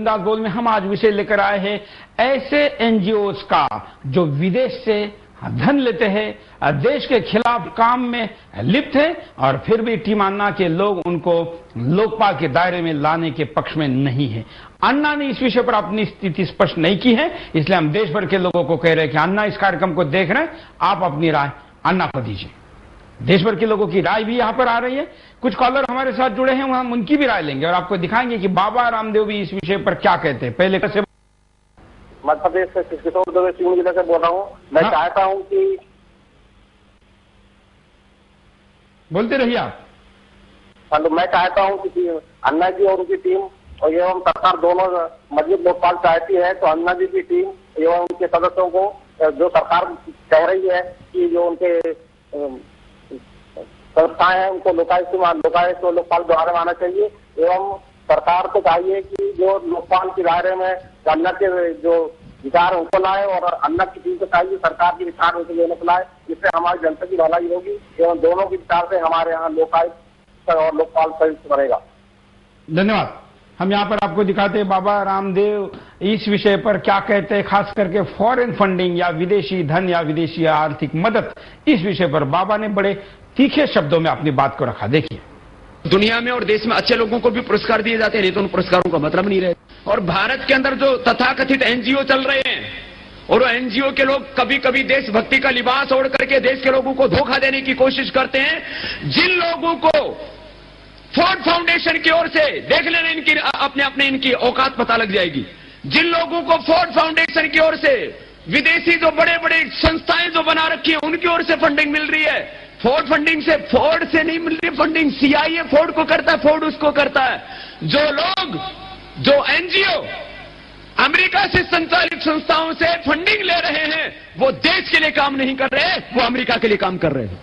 दास बोल में हम आज विषय लेकर आए हैं ऐसे एनजीओज का जो विदेश से धन लेते हैं, देश के खिलाफ काम में लिप्त है और फिर भी टीम अन्ना के लोग उनको लोकपाल के दायरे में लाने के पक्ष में नहीं है। अन्ना ने इस विषय पर अपनी स्थिति स्पष्ट नहीं की है, इसलिए हम देश भर के लोगों को कह रहे हैं कि अन्ना इस कार्यक्रम को देख रहे हैं, आप अपनी राय अन्ना को दीजिए। देश भर के लोगों की राय भी यहां पर आ रही है। कुछ कॉलर हमारे साथ जुड़े हैं, हम उनकी भी राय लेंगे और आपको दिखाएंगे कि बाबा रामदेव भी इस विषय पर क्या कहते हैं। पहले कैसे मध्य प्रदेश से किशोर दुबे सिंह जिले से बोल रहा हूँ। मैं चाहता हूँ कि बोलते रहिए आप। हेलो, मैं चाहता हूँ कि अन्ना जी और उनकी टीम और एवं सरकार दोनों मजबूत लोकपाल चाहती है, तो अन्ना जी की टीम एवं उनके सदस्यों को जो सरकार कह रही है कि जो उनके संस्थाएं हैं उनको लोकायुक्त लोकपाल द्वारा आना चाहिए, एवं सरकार को चाहिए कि जो लोकपाल के दायरे में अन्ना के जो विचार उनको लाए और अन्ना की टीम को चाहिए सरकार के विचार उनको लेने को लाए, जिससे हमारी जनता की भलाई होगी एवं दोनों के विचार से हमारे यहाँ लोकायुक्त और लोकपाल संयुक्त बनेगा। धन्यवाद। हम यहाँ पर आपको दिखाते हैं बाबा रामदेव इस विषय पर क्या कहते हैं, खास करके फॉरेन फंडिंग या विदेशी धन या विदेशी आर्थिक मदद। इस विषय पर बाबा ने बड़े तीखे शब्दों में अपनी बात को रखा। देखिए, दुनिया में और देश में अच्छे लोगों को भी पुरस्कार दिए जाते हैं, नहीं तो उन पुरस्कारों का मतलब नहीं रहे। और भारत के अंदर जो तथाकथित एनजीओ चल रहे हैं और वो एनजीओ के लोग कभी कभी देशभक्ति का लिबास ओढ़ करके देश के लोगों को धोखा देने की कोशिश करते हैं। जिन लोगों को फोर्ड फाउंडेशन की ओर से देख लेना, इनकी अपने इनकी औकात पता लग जाएगी। जिन लोगों को फोर्ड फाउंडेशन की ओर से विदेशी जो बड़े बड़े संस्थाएं जो बना रखी है उनकी ओर से फंडिंग मिल रही है, फोर्ड फंडिंग से फोर्ड से नहीं मिल रही फंडिंग, सीआईए फोर्ड को करता है, फोर्ड उसको करता है। जो लोग जो एनजीओ अमेरिका से संचालित संस्थाओं से फंडिंग ले रहे हैं वो देश के लिए काम नहीं कर रहे, वो अमेरिका के लिए काम कर रहे हैं।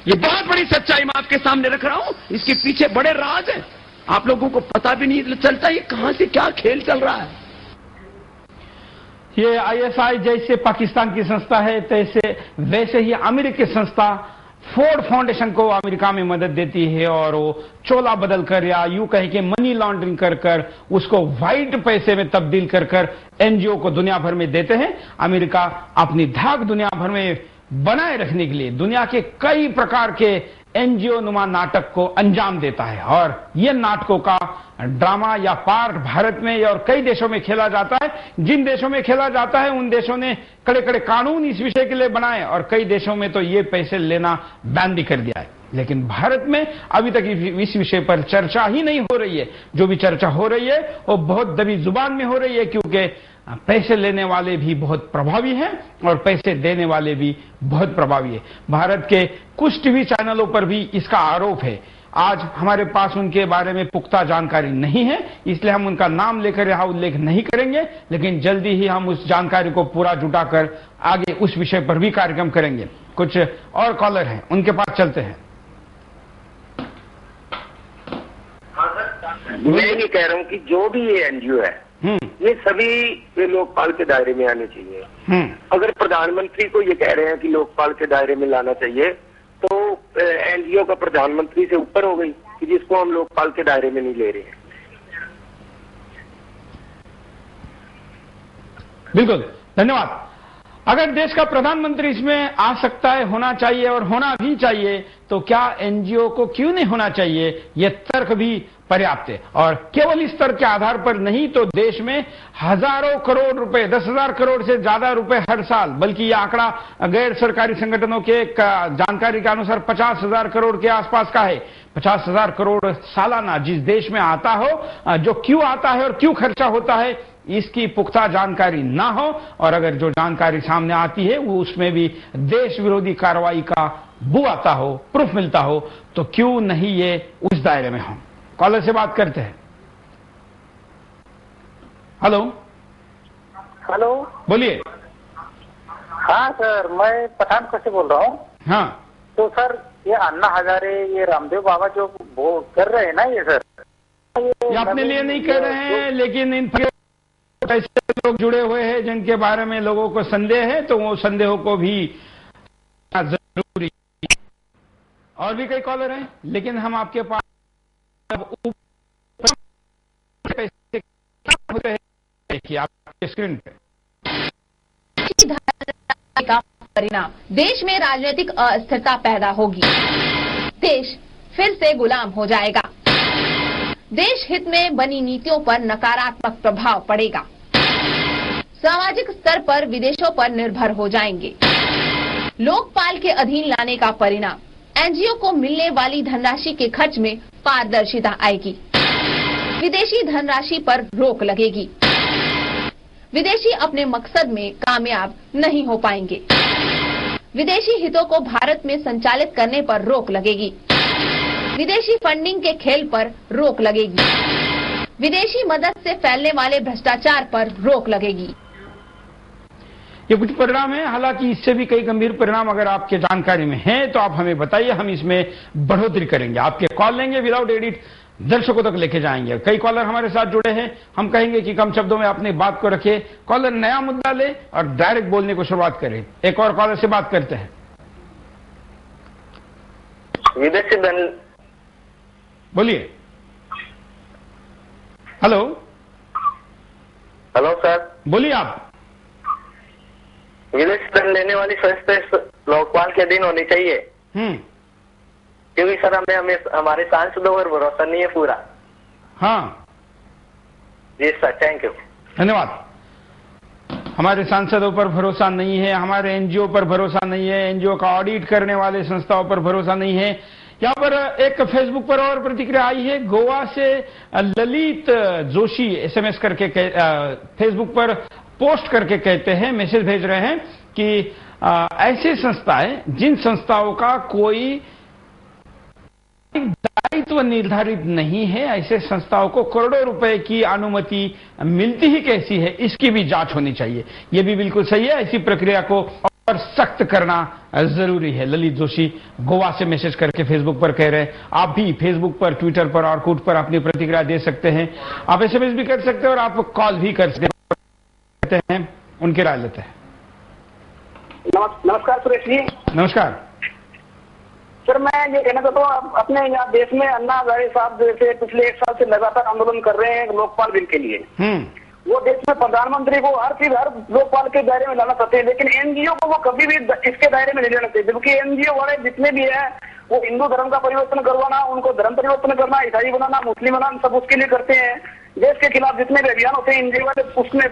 ये बहुत बड़ी सच्चाई मैं आपके सामने रख रहा हूं, इसके पीछे बड़े राज हैं, आप लोगों को पता भी नहीं चलता ये कहां से क्या खेल चल रहा है। ये आईएसआई जैसे पाकिस्तान की संस्था है वैसे ही अमेरिकी संस्था फोर्ड फाउंडेशन को अमेरिका में मदद देती है और वो चोला बदल कर या यूं कहे कि मनी लॉन्ड्रिंग कर कर उसको व्हाइट पैसे में तब्दील कर कर एनजीओ को दुनिया भर में देते हैं। अमेरिका अपनी धाक दुनिया भर में बनाए रखने के लिए दुनिया के कई प्रकार के एनजीओ नुमा नाटक को अंजाम देता है और ये नाटकों का ड्रामा या पार्ट भारत में और कई देशों में खेला जाता है। जिन देशों में खेला जाता है उन देशों ने कड़े कड़े कानून इस विषय के लिए बनाए और कई देशों में तो ये पैसे लेना बैन भी कर दिया है। लेकिन भारत में अभी तक इस विषय पर चर्चा ही नहीं हो रही है। जो भी चर्चा हो रही है वो बहुत दबी जुबान में हो रही है, क्योंकि पैसे लेने वाले भी बहुत प्रभावी हैं और पैसे देने वाले भी बहुत प्रभावी है। भारत के कुछ टीवी चैनलों पर भी इसका आरोप है। आज हमारे पास उनके बारे में पुख्ता जानकारी नहीं है, इसलिए हम उनका नाम लेकर यहां उल्लेख नहीं करेंगे, लेकिन जल्दी ही हम उस जानकारी को पूरा जुटाकर आगे उस विषय पर भी कार्यक्रम करेंगे। कुछ और कॉलर हैं, उनके पास चलते हैं। मैं ये कह रहा हूँ कि जो भी ये एनजीओ है ये सभी ये लोकपाल के दायरे में आने चाहिए। अगर प्रधानमंत्री को ये कह रहे हैं कि लोकपाल के दायरे में लाना चाहिए तो एनजीओ का प्रधानमंत्री से ऊपर हो गई कि जिसको हम लोकपाल के दायरे में नहीं ले रहे हैं। बिल्कुल, धन्यवाद। अगर देश का प्रधानमंत्री इसमें आ सकता है, होना चाहिए और होना भी चाहिए, तो क्या एनजीओ को क्यों नहीं होना चाहिए? यह तर्क भी पर्याप्त है और केवल इस तर्क के आधार पर नहीं तो देश में हजारों करोड़ रुपए, 10,000 करोड़ से ज्यादा रुपए हर साल, बल्कि यह आंकड़ा गैर सरकारी संगठनों के जानकारी के अनुसार 50,000 करोड़ के आसपास का है। 50,000 करोड़ सालाना जिस देश में आता हो, जो क्यों आता है और क्यों खर्चा होता है इसकी पुख्ता जानकारी ना हो और अगर जो जानकारी सामने आती है वो उसमें भी देश विरोधी कार्रवाई का बू आता हो, प्रूफ मिलता हो, तो क्यों नहीं ये उस दायरे में हो। कॉलर से बात करते हैं। हेलो हेलो, बोलिए। हाँ सर, मैं पठानकोट से बोल रहा हूँ। हाँ, तो सर ये अन्ना हजारे, ये रामदेव बाबा जो वो कर रहे हैं ना, ये सर ये अपने लिए नहीं कर रहे हैं, लेकिन इन ऐसे लोग जुड़े हुए हैं जिनके बारे में लोगों को संदेह है, तो वो संदेहों को भी जरूरी। और भी कई कॉलर हैं, लेकिन हम आपके पास पैसे देखिए आपके स्क्रीन पे का परिणाम, देश में राजनीतिक अस्थिरता पैदा होगी, देश फिर से गुलाम हो जाएगा, देश हित में बनी नीतियों पर नकारात्मक प्रभाव पड़ेगा, सामाजिक स्तर पर विदेशों पर निर्भर हो जाएंगे। लोकपाल के अधीन लाने का परिणाम, एनजीओ को मिलने वाली धनराशि के खर्च में पारदर्शिता आएगी, विदेशी धनराशि पर रोक लगेगी, विदेशी अपने मकसद में कामयाब नहीं हो पाएंगे, विदेशी हितों को भारत में संचालित करने पर रोक लगेगी, विदेशी फंडिंग के खेल पर रोक लगेगी, विदेशी मदद से फैलने वाले भ्रष्टाचार पर रोक लगेगी। ये कुछ परिणाम है, हालांकि इससे भी कई गंभीर परिणाम अगर आपके जानकारी में हैं तो आप हमें बताइए, हम इसमें बढ़ोतरी करेंगे, आपके कॉल लेंगे, विदाउट एडिट दर्शकों तक लेके जाएंगे। कई कॉलर हमारे साथ जुड़े हैं, हम कहेंगे कि कम शब्दों में अपनी बात को रखिए, कॉलर नया मुद्दा ले और डायरेक्ट बोलने को शुरुआत करें। एक और कॉलर से बात करते हैं। विदेशी धन, बोलिए। हेलो। हेलो सर, बोलिए आप। विदेशी धन लेने वाली संस्था लोकपाल के अधीन होनी चाहिए, क्योंकि सर हमें हमारे सांसदों पर भरोसा नहीं है पूरा। हाँ जी सर, थैंक यू, धन्यवाद। हमारे सांसदों पर भरोसा नहीं है, हमारे एनजीओ पर भरोसा नहीं है, एनजीओ का ऑडिट करने वाले संस्थाओं पर भरोसा नहीं है। यहाँ पर एक फेसबुक पर और प्रतिक्रिया आई है, गोवा से ललित जोशी एसएमएस करके फेसबुक पर पोस्ट करके कहते हैं, मैसेज भेज रहे हैं कि ऐसी संस्थाएं जिन संस्थाओं का कोई दायित्व निर्धारित नहीं है, ऐसे संस्थाओं को करोड़ों रुपए की अनुमति मिलती ही कैसी है, इसकी भी जांच होनी चाहिए। ये भी बिल्कुल सही है, ऐसी प्रक्रिया को और सख्त करना जरूरी है। ललित जोशी गोवा से मैसेज करके फेसबुक पर कह रहे हैं। आप भी फेसबुक पर, ट्विटर पर और कूट पर अपनी प्रतिक्रिया दे सकते हैं, आप एसएमएस भी कर सकते हैं और आप कॉल भी कर सकते हैं, उनकी राय लेते हैं। नमस्कार सुरेश जी। नमस्कार सर, मैं ये कहना चाहता हूँ, अपने यहाँ देश में अन्ना हजारे साहब जैसे पिछले 1 साल से लगातार आंदोलन कर रहे हैं लोकपाल बिल के लिए। वो देश में प्रधानमंत्री को हर चीज हर लोकपाल के दायरे में लाना चाहते हैं, लेकिन एनजीओ को वो कभी भी इसके दायरे में नहीं लेना चाहिए, क्योंकि एनजीओ वाले जितने भी हैं वो हिंदू धर्म का परिवर्तन करवाना, उनको धर्म परिवर्तन करना, ईसाई बनाना, मुस्लिम बनाना, सब उसके लिए करते हैं। देश के खिलाफ जितने भी अभियान होते हैं एनजीओ वाले उसमें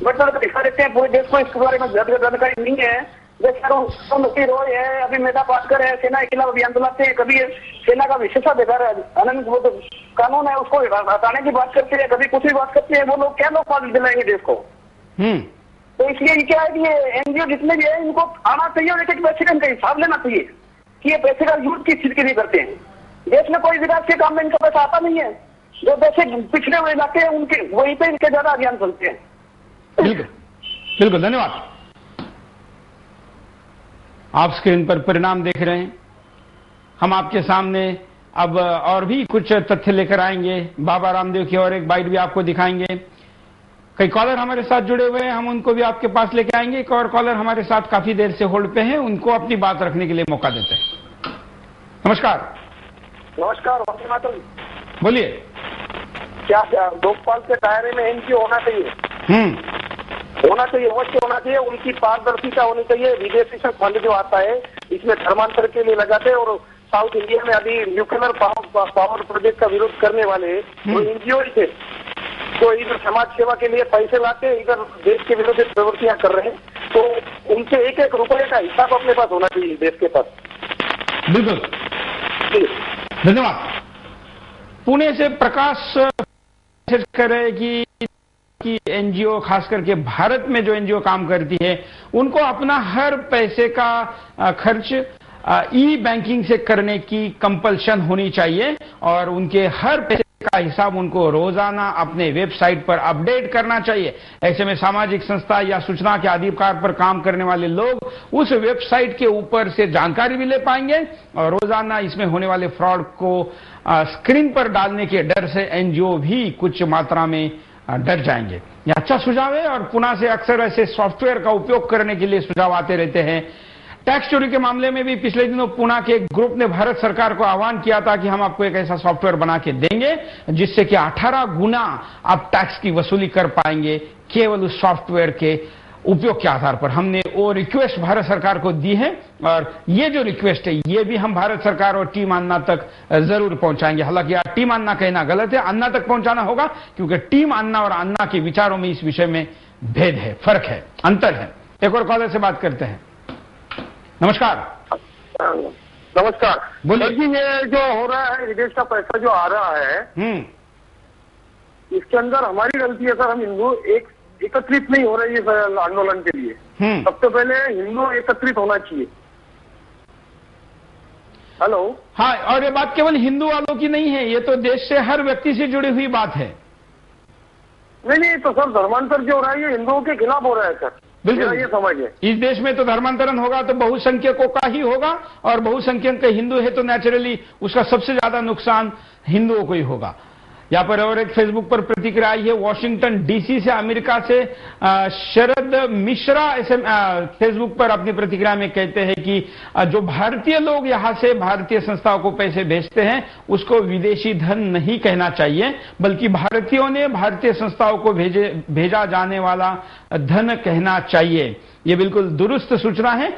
बढ़ चढ़ कर हिस्सा लेते हैं। पूरे देश को इसके बारे में जानकारी नहीं है। जैसे रॉय है, अभी मेधा पाटकर है, सेना के खिलाफ अभियान चलाते हैं, कभी सेना का विशेषाधिकार आनंद वो तो कानून है उसको हटाने की बात करते हैं, कभी कुछ भी बात करते हैं। वो लोग क्या लोकपाल दिलाएंगे देश को? तो इसलिए क्या है कि ये एनजीओ जितने भी है इनको आना चाहिए और एक पैसे का इनका हिसाब लेना चाहिए कि ये पैसे का यूज किस चीज के लिए करते हैं। देश में कोई विकास के काम में इनका पैसा आता नहीं है। जो देश पिछड़े हुए इलाके हैं उनके वहीं पे इनके ज्यादा अभियान चलते हैं। बिल्कुल बिल्कुल, धन्यवाद। आप स्क्रीन पर परिणाम देख रहे हैं, हम आपके सामने अब और भी कुछ तथ्य लेकर आएंगे। बाबा रामदेव की और एक बाइट भी आपको दिखाएंगे। कई कॉलर हमारे साथ जुड़े हुए हैं, हम उनको भी आपके पास लेके आएंगे। एक और कॉलर हमारे साथ काफी देर से होल्ड पे हैं, उनको अपनी बात रखने के लिए मौका देते हैं। नमस्कार। नमस्कार, बोलिए। क्या लोकपाल के दायरे में एनजीओ होना चाहिए? होना चाहिए, अवश्य होना चाहिए। उनकी पारदर्शिता होनी चाहिए। विदेशी से फंड जो आता है इसमें धर्मांतर के लिए लगाते हैं, और साउथ इंडिया में अभी न्यूक्लियर पावर प्रोजेक्ट का विरोध करने वाले वो एनजीओ ही थे, तो इधर समाज सेवा के लिए पैसे लाते हैं, इधर देश के विरोधी प्रवृत्तियां कर रहे हैं। तो उनके एक एक रुपये का हिसाब अपने पास होना चाहिए देश के पास। बिल्कुल, धन्यवाद। पुणे से प्रकाश कर रहे हैं कि एनजीओ, खास करके भारत में जो एनजीओ काम करती है, उनको अपना हर पैसे का खर्च ई बैंकिंग से करने की कंपल्शन होनी चाहिए और उनके हर पैसे का हिसाब उनको रोजाना अपने वेबसाइट पर अपडेट करना चाहिए। ऐसे में सामाजिक संस्था या सूचना के अधिकार पर काम करने वाले लोग उस वेबसाइट के ऊपर से जानकारी भी ले पाएंगे और रोजाना इसमें होने वाले फ्रॉड को स्क्रीन पर डालने के डर से एनजीओ भी कुछ मात्रा में डर जाएंगे। यह अच्छा सुझाव है और पुणे से अक्सर ऐसे सॉफ्टवेयर का उपयोग करने के लिए सुझाव आते रहते हैं। टैक्स चोरी के मामले में भी पिछले दिनों पुणे के एक ग्रुप ने भारत सरकार को आह्वान किया था कि हम आपको एक ऐसा सॉफ्टवेयर बना के देंगे जिससे कि 18 गुना आप टैक्स की वसूली कर पाएंगे केवल उस सॉफ्टवेयर के उपयोग के आधार पर। हमने वो रिक्वेस्ट भारत सरकार को दी है और ये जो रिक्वेस्ट है ये भी हम भारत सरकार और टीम अन्ना तक जरूर पहुंचाएंगे। हालांकि यार टीम अन्ना कहना गलत है, अन्ना तक पहुंचाना होगा, क्योंकि टीम अन्ना और अन्ना के विचारों में इस विषय में भेद है, फर्क है, अंतर है। एक और कॉलर से बात करते हैं। नमस्कार। नमस्कार। बोलिए जी, ये जो हो रहा है विदेश का पैसा जो आ रहा है इसके अंदर हमारी गलती है सर। हम हिंदू एकत्रित नहीं हो रहे हैं आंदोलन के लिए। सबसे पहले हिंदू एकत्रित होना चाहिए। हेलो। हाँ, और ये बात केवल हिंदू वालों की नहीं है, ये तो देश से हर व्यक्ति से जुड़ी हुई बात है। नहीं, तो सर धर्मांतर जो हो रहा है ये हिंदुओं के खिलाफ हो रहा है सर। बिल्कुल, ये समझिए। इस देश में तो धर्मांतरण होगा तो बहुसंख्यकों का ही होगा, और बहुसंख्यक हिंदू है तो नेचुरली उसका सबसे ज्यादा नुकसान हिंदुओं को ही होगा। यहाँ पर और एक फेसबुक पर प्रतिक्रिया आई है वॉशिंगटन डीसी से, अमेरिका से। शरद मिश्रा ऐसे फेसबुक पर अपनी प्रतिक्रिया में कहते हैं कि जो भारतीय लोग यहाँ से भारतीय संस्थाओं को पैसे भेजते हैं उसको विदेशी धन नहीं कहना चाहिए, बल्कि भारतीयों ने भारतीय संस्थाओं को भेजा जाने वाला धन कहना चाहिए। ये बिल्कुल दुरुस्त सूचना है,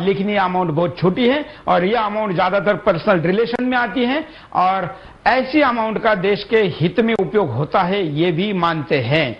लेकिन ये अमाउंट बहुत छोटी है और ये अमाउंट ज्यादातर पर्सनल रिलेशन में आती है और ऐसी अमाउंट का देश के हित में उपयोग होता है, ये भी मानते हैं।